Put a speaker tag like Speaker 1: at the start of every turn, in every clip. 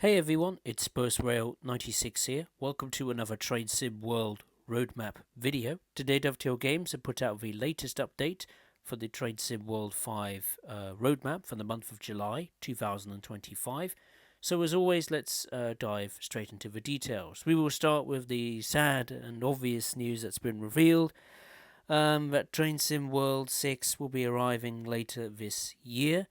Speaker 1: Hey everyone, it's SpursRail96 here. Welcome to another Train Sim World Roadmap video. Today Dovetail Games have put out the latest update for the Train Sim World 5 roadmap for the month of July 2025. So as always, let's dive straight into the details. We will start with the sad and obvious news that's been revealed. That Train Sim World 6 will be arriving later this year.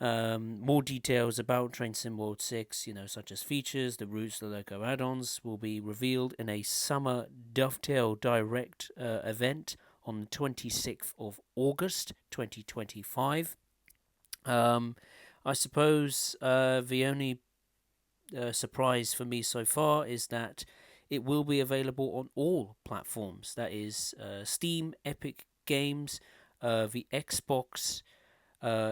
Speaker 1: More details about Train Sim World 6, such as features, the routes, the loco add-ons, will be revealed in a Summer Dovetail Direct event on the 26th of August 2025. I suppose the only surprise for me so far is that it will be available on all platforms. That is Steam, Epic Games, the Xbox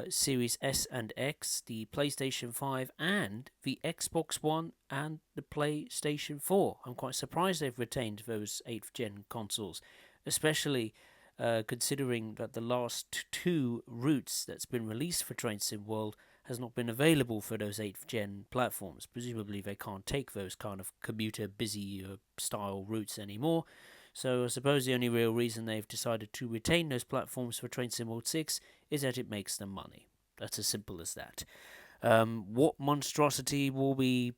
Speaker 1: Series S and X, the PlayStation 5, and the Xbox One and the PlayStation 4. I'm quite surprised they've retained those 8th gen consoles, especially considering that the last two routes that's been released for Train Sim World has not been available for those 8th gen platforms. Presumably they can't take those kind of commuter busy style routes anymore. So I suppose the only real reason they've decided to retain those platforms for Train Sim World 6 is that it makes them money. That's as simple as that. What monstrosity will be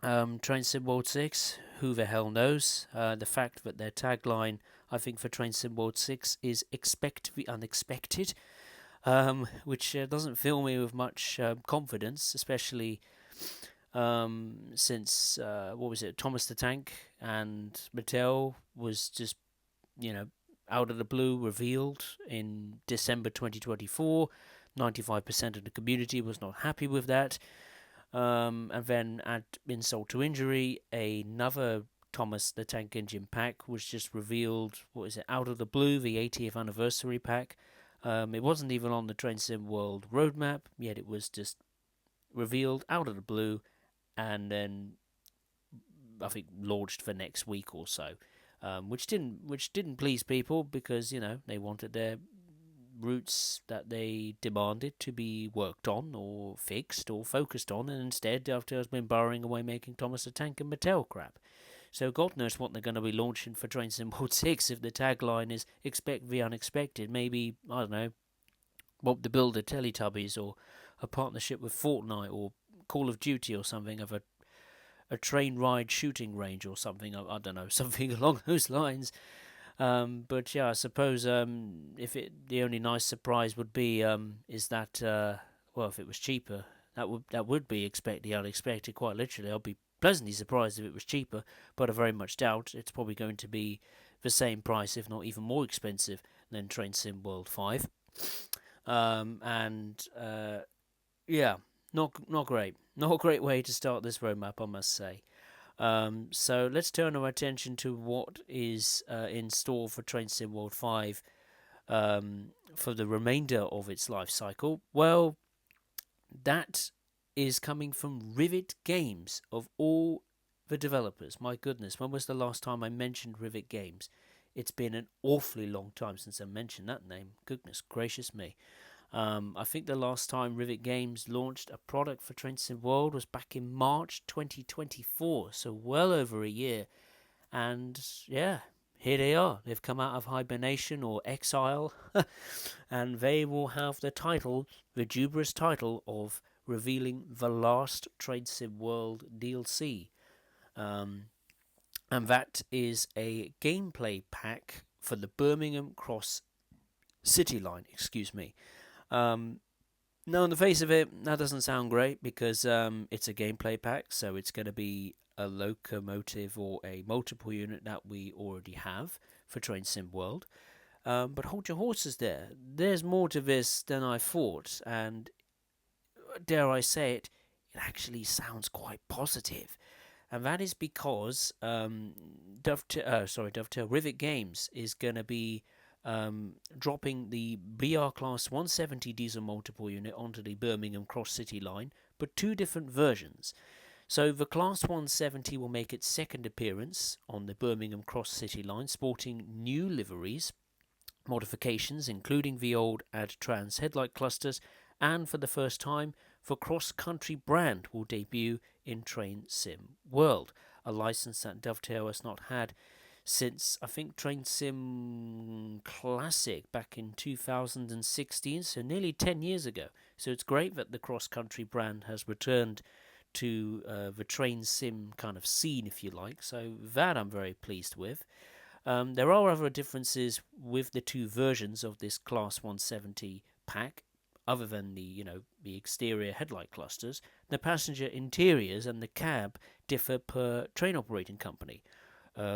Speaker 1: Train Sim World 6? Who the hell knows? The fact that their tagline, I think, for Train Sim World 6 is "Expect the unexpected," which doesn't fill me with much confidence, especially since Thomas the Tank and Mattel was just out of the blue revealed in December 2024. 95% of the community was not happy with that, and then add insult to injury, another Thomas the Tank Engine pack was just revealed. Out of the blue, the 80th anniversary pack. It wasn't even on the Train Sim World roadmap, yet it was just revealed out of the blue, and then I think launched for next week or so, which didn't please people because they wanted their routes that they demanded to be worked on or fixed or focused on, and instead Dovetail's been burrowing away making Thomas the Tank and Mattel crap. So God knows what they're going to be launching for Train Sim World 6 if the tagline is "Expect the unexpected." Maybe, I don't know, Bob the Builder Teletubbies, or a partnership with Fortnite or Call of Duty or something of a train ride shooting range or something. I don't know, something along those lines. But yeah, I suppose the only nice surprise would be is that if it was cheaper, that would be expect the unexpected. Quite literally, I'd be pleasantly surprised if it was cheaper, but I very much doubt it's probably going to be the same price, if not even more expensive than Train Sim World 5. Yeah, not great. Not a great way to start this roadmap, I must say. So let's turn our attention to what is in store for Train Sim World 5 for the remainder of its life cycle. Well, that is coming from Rivet Games, of all the developers. My goodness, when was the last time I mentioned Rivet Games? It's been an awfully long time since I mentioned that name. Goodness gracious me. I think the last time Rivet Games launched a product for Train Sim World was back in March 2024, so well over a year. And yeah, here they are. They've come out of hibernation or exile, and they will have the dubious title of revealing the last Train Sim World DLC. And that is a gameplay pack for the Birmingham Cross City Line, now, on the face of it, that doesn't sound great because it's a gameplay pack, so it's going to be a locomotive or a multiple unit that we already have for Train Sim World. But hold your horses there. There's more to this than I thought, and dare I say it, it actually sounds quite positive. And that is because Dovetail Rivet Games is going to be dropping the BR Class 170 diesel multiple unit onto the Birmingham Cross City Line, but two different versions. So the Class 170 will make its second appearance on the Birmingham Cross City Line, sporting new liveries, modifications including the old Ad Trans headlight clusters, and for the first time, for cross-country brand will debut in Train Sim World, a license that Dovetail has not had since, I think, Train Sim Classic back in 2016, so nearly 10 years ago. So it's great that the cross-country brand has returned to the Train Sim kind of scene, if you like. So that I'm very pleased with. There are other differences with the two versions of this Class 170 pack, other than the exterior headlight clusters. The passenger interiors and the cab differ per train operating company.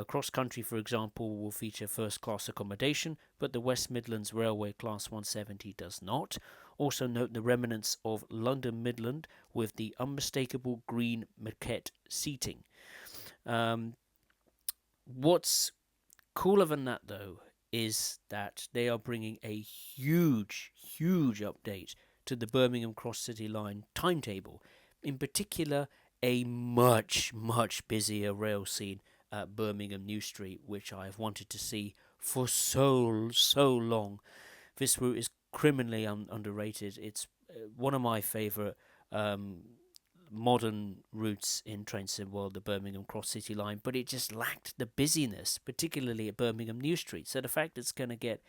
Speaker 1: Cross Country, for example, will feature first-class accommodation, but the West Midlands Railway Class 170 does not. Also note the remnants of London Midland with the unmistakable green maquette seating. What's cooler than that, though, is that they are bringing a huge update to the Birmingham Cross City Line timetable. In particular, a much busier rail scene at Birmingham New Street, which I have wanted to see for so long. This route is criminally underrated. It's one of my favourite modern routes in Train Sim World, the Birmingham Cross City Line, but it just lacked the busyness, particularly at Birmingham New Street. So the fact it's going to get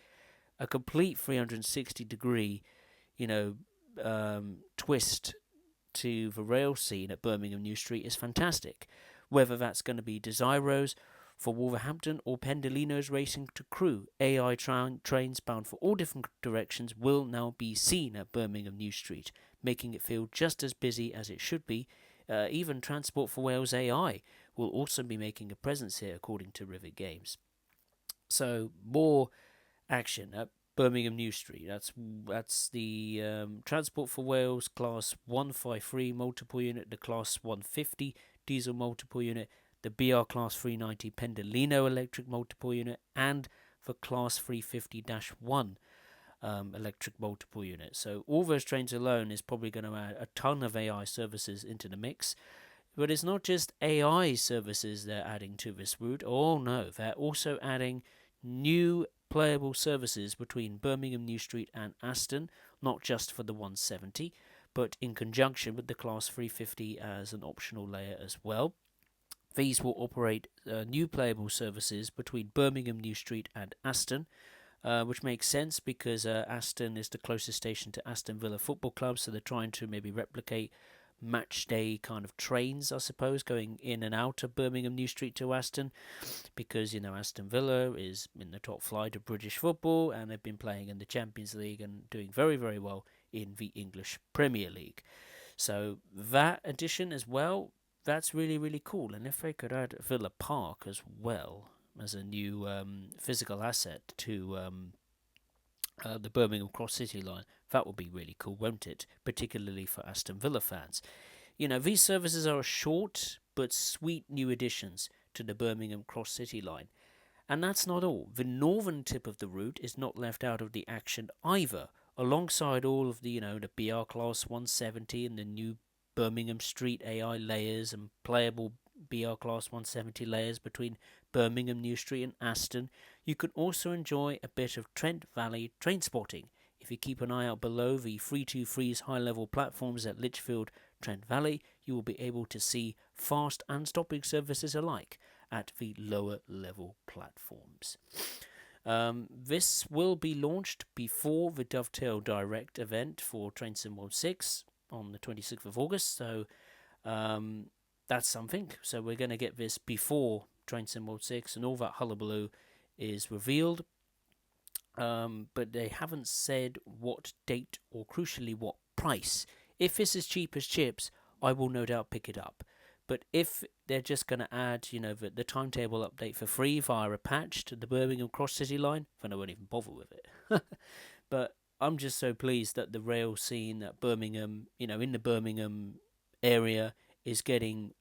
Speaker 1: a complete 360-degree, twist to the rail scene at Birmingham New Street is fantastic. Whether that's going to be Desiros for Wolverhampton or Pendolino's racing to Crewe, AI trains bound for all different directions will now be seen at Birmingham New Street, making it feel just as busy as it should be. Even Transport for Wales AI will also be making a presence here, according to Rivet Games. So more action at Birmingham New Street. That's the Transport for Wales Class 153 multiple unit, the Class 150 diesel multiple unit, the BR Class 390 Pendolino electric multiple unit, and the Class 350-1 electric multiple unit. So all those trains alone is probably going to add a ton of AI services into the mix. But it's not just AI services they're adding to this route. Oh no, they're also adding new playable services between Birmingham New Street and Aston, not just for the 170, but in conjunction with the Class 350 as an optional layer as well. These will operate new playable services between Birmingham New Street and Aston, which makes sense because Aston is the closest station to Aston Villa Football Club, so they're trying to maybe replicate match day kind of trains, I suppose, going in and out of Birmingham New Street to Aston, because Aston Villa is in the top flight of British football and they've been playing in the Champions League and doing very well in the English Premier League. So that addition as well, that's really cool. And if they could add Villa Park as well as a new physical asset to the Birmingham Cross City Line, that would be really cool, won't it? Particularly for Aston Villa fans. These services are short but sweet new additions to the Birmingham Cross City Line. And that's not all. The northern tip of the route is not left out of the action either. Alongside all of the BR Class 170 and the new Birmingham Street AI layers and playable BR Class 170 layers between Birmingham New Street and Aston, you can also enjoy a bit of Trent Valley train spotting. If you keep an eye out below the 323's high-level platforms at Lichfield, Trent Valley, you will be able to see fast and stopping services alike at the lower level platforms. This will be launched before the Dovetail Direct event for Train Sim World 6 on the 26th of August, so that's something. So we're going to get this before Train Sim World 6 and all that hullabaloo is revealed, but they haven't said what date or crucially what price. If this is cheap as chips, I will no doubt pick it up. But if they're just going to add, the timetable update for free via a patch to the Birmingham Cross City Line, then I won't even bother with it. But I'm just so pleased that the rail scene at Birmingham, in the Birmingham area, is getting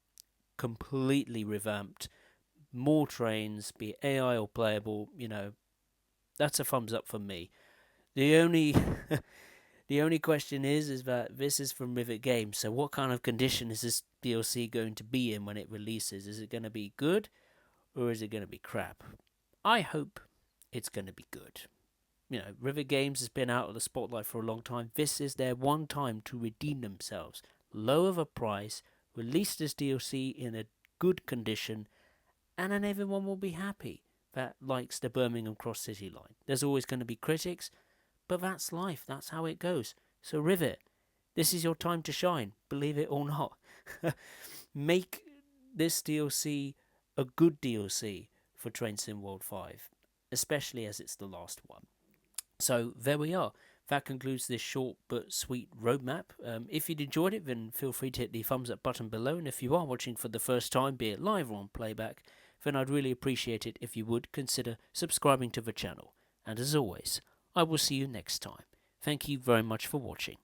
Speaker 1: completely revamped. More trains, be it AI or playable, that's a thumbs up from me. The only the only question is that this is from Rivet Games, so what kind of condition is this DLC going to be in when it releases? Is it going to be good or is it going to be crap? I hope it's going to be good. Rivet Games has been out of the spotlight for a long time. This is their one time to redeem themselves. Lower the price, release this DLC in a good condition, and then everyone will be happy that likes the Birmingham Cross City line. There's always going to be critics, but that's life. That's how it goes. So Rivet, this is your time to shine, believe it or not. Make this DLC a good DLC for Train Sim World 5, especially as it's the last one. So there we are. That concludes this short but sweet roadmap. If you'd enjoyed it, then feel free to hit the thumbs up button below. And if you are watching for the first time, be it live or on playback, then I'd really appreciate it if you would consider subscribing to the channel. And as always, I will see you next time. Thank you very much for watching.